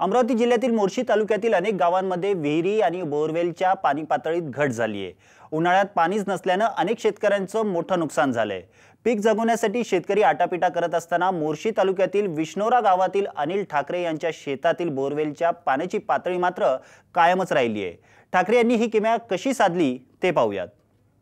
अमरावती जिल्ह्यातील मोर्शी तालुक्यातील अनेक गावांमध्ये विहिरी आणि बोरवेलच्या पाणी पातळीत घट झाली आहे। उन्हाळ्यात पाणीच नसल्याने अनेक शेतकऱ्यांचं मोठं नुकसान झालंय। पीक जगवण्यासाठी शेतकरी आटापिटा करत असताना मोर्शी तालुक्यातील विष्णोरा गावातील अनिल ठाकरे यांच्या शेतातील बोरवेलच्या पाण्याची पातळी मात्र कायमच राहिली आहे। ठाकरे यांनी ही किमया कशी साधली ते पाहूयात।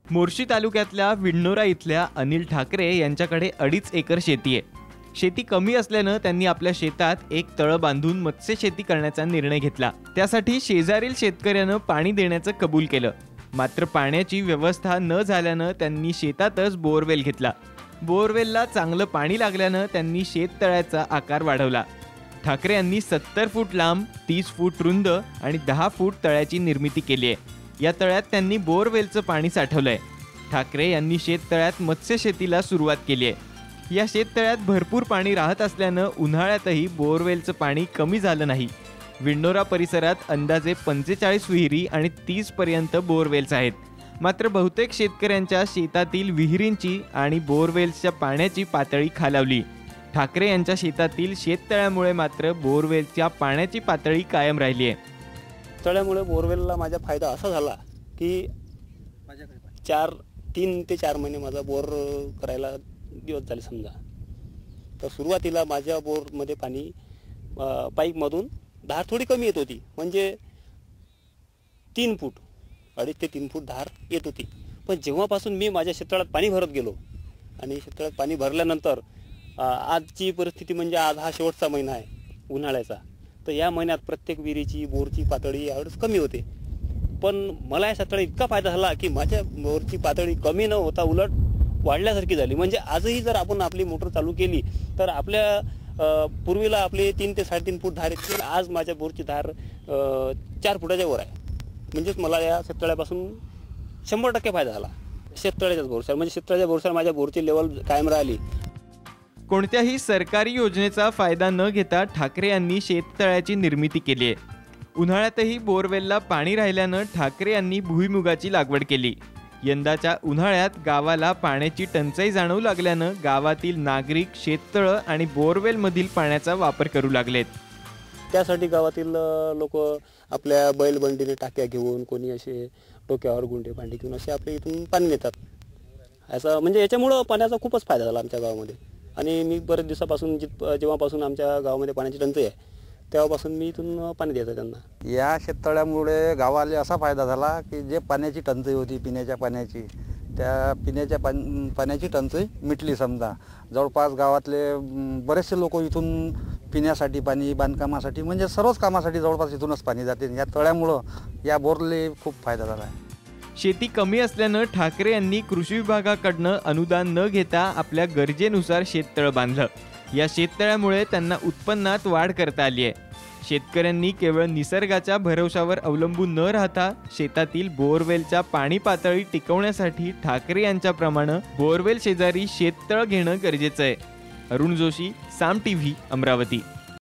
मोर्शी तालुक्यातल्या विष्णोरा इथल्या अनिल ठाकरे यांच्याकडे 2.5 एकर शेती आहे। शेती कमी असल्याने त्यांनी आपल्या शेतात एक तळ बांधून मत्स्य शेती करण्याचा निर्णय घेतला। त्यासाठी शेजारील शेतकऱ्यानं पाणी देण्याचं कबूल केलं, मात्र पाण्याची व्यवस्था न झाल्याने त्यांनी शेतातच बोरवेल घेतला। बोरवेलला चांगलं पाणी लागल्याने त्यांनी शेततळ्याचा आकार वाढवला। ठाकरे यांनी 70 फूट लांब, 30 फूट रुंद आणि 10 फूट तळ्याची निर्मिती केली आहे। या तळ्यात त्यांनी बोरवेलचं पाणी साठवलंय। ठाकरे यांनी शेततळ्यात मत्स्य शेतीला सुरुवात केली आहे। या शेततळ्यात भरपूर पाणी राहत असल्याने उन्हाळ्यातही बोरवेलचं पाणी कमी झालं नाही। विष्णोरा परिसरात अंदाजे 45 विहिरी आणि 30 पर्यंत बोरवेल्स आहेत, मात्र बहुतेक शेतकऱ्यांच्या शेतातील विहिरींची आणि बोरवेल्सच्या पाण्याची पातळी खालावली। ठाकरे यांच्या शेतातील शेततळ्यामुळे मात्र बोरवेलच्या पाण्याची पातळी कायम राहिली आहे। तळ्यामुळे बोरवेलला माझा फायदा असा झाला की 3 ते 4 महिने माझा बोर करायला दिवस झाले समजा। तर सुरुवातीला माझ्या बोरमध्ये पाणी पाईपमधून धार थोडी कमी येत होती, म्हणजे 3 फूट 2.5 ते 3 फूट धार येत होती। पण जेव्हापासून मी माझ्या शेततळ्यात पाणी भरत गेलो आणि शेततळ्यात पाणी भरल्यानंतर आजची परिस्थिती म्हणजे आज हा शेवटचा महिना आहे उन्हाळ्याचा, तर या महिन्यात प्रत्येक विहिरीची बोरची पातळी यावेळेस कमी होते। पण मला या शेततळ्यात इतका फायदा झाला की माझ्या बोरची पातळी कमी न होता उलट वाढल्यासारखी झाली। म्हणजे आजही जर आपण आपली मोटर चालू केली तर आपल्या पूर्वीला आपले 3 ते 3.5 फूट धार येते, आज माझ्या बोरची धार 4 फुटाच्या वर आहे। म्हणजेच मला या शेततळ्यापासून 100% फायदा झाला। शेततळ्याच्याच भरोश्यावर, म्हणजे शेततळ्याच्या भरोश्यावर माझ्या बोरची लेवल कायम राहिली। कोणत्याही सरकारी योजनेचा फायदा न घेता ठाकरे यांनी शेततळ्याची निर्मिती केली आहे। उन्हाळ्यातही बोरवेलला पाणी राहिल्यानं ठाकरे यांनी भुईमुगाची लागवड केली। यंदाच्या उन्हाळ्यात गावाला पाण्याची टंचाई जाणवू लागल्यानं गावातील नागरिक शेततळं आणि बोरवेलमधील पाण्याचा वापर करू लागलेत। त्यासाठी गावातील लोक आपल्या बैलबंडीने टाक्या घेऊन, कोणी असे डोक्यावर गुंडे भांडी घेऊन असे आपल्या इथून पाणी नेतात। असं म्हणजे याच्यामुळं पाण्याचा खूपच फायदा झाला आमच्या गावामध्ये। आणि मी बरेच दिवसापासून जेव्हापासून आमच्या गावामध्ये पाण्याची टंचाई आहे तेव्हापासून मी इथून पाणी देतो त्यांना। या शेततळ्यामुळे गावाला असा फायदा झाला की जे पाण्याची टंचाई होती पिण्याच्या पाण्याची, त्या पिण्याच्या पाण्याची टंचाई मिटली। समजा जवळपास गावातले बरेचसे लोक इथून पिण्यासाठी पाणी, बांधकामासाठी, म्हणजे सर्वच कामासाठी जवळपास इथूनच पाणी जाते। या तळ्यामुळं या बोरले खूप फायदा झाला आहे। शेती कमी असल्यानं ठाकरे यांनी कृषी विभागाकडनं अनुदान न घेता आपल्या गरजेनुसार शेततळं बांधलं। या शेततळ्यामुळे त्यांना उत्पन्नात वाढ करता आली आहे। शेतकऱ्यांनी केवळ निसर्गाच्या भरवशावर अवलंबून न राहता शेतातील बोरवेलच्या पाणी पातळी टिकवण्यासाठी ठाकरे यांच्याप्रमाणे बोरवेल शेजारी शेततळ घेणं गरजेचं आहे। अरुण जोशी, साम टीव्ही, अमरावती।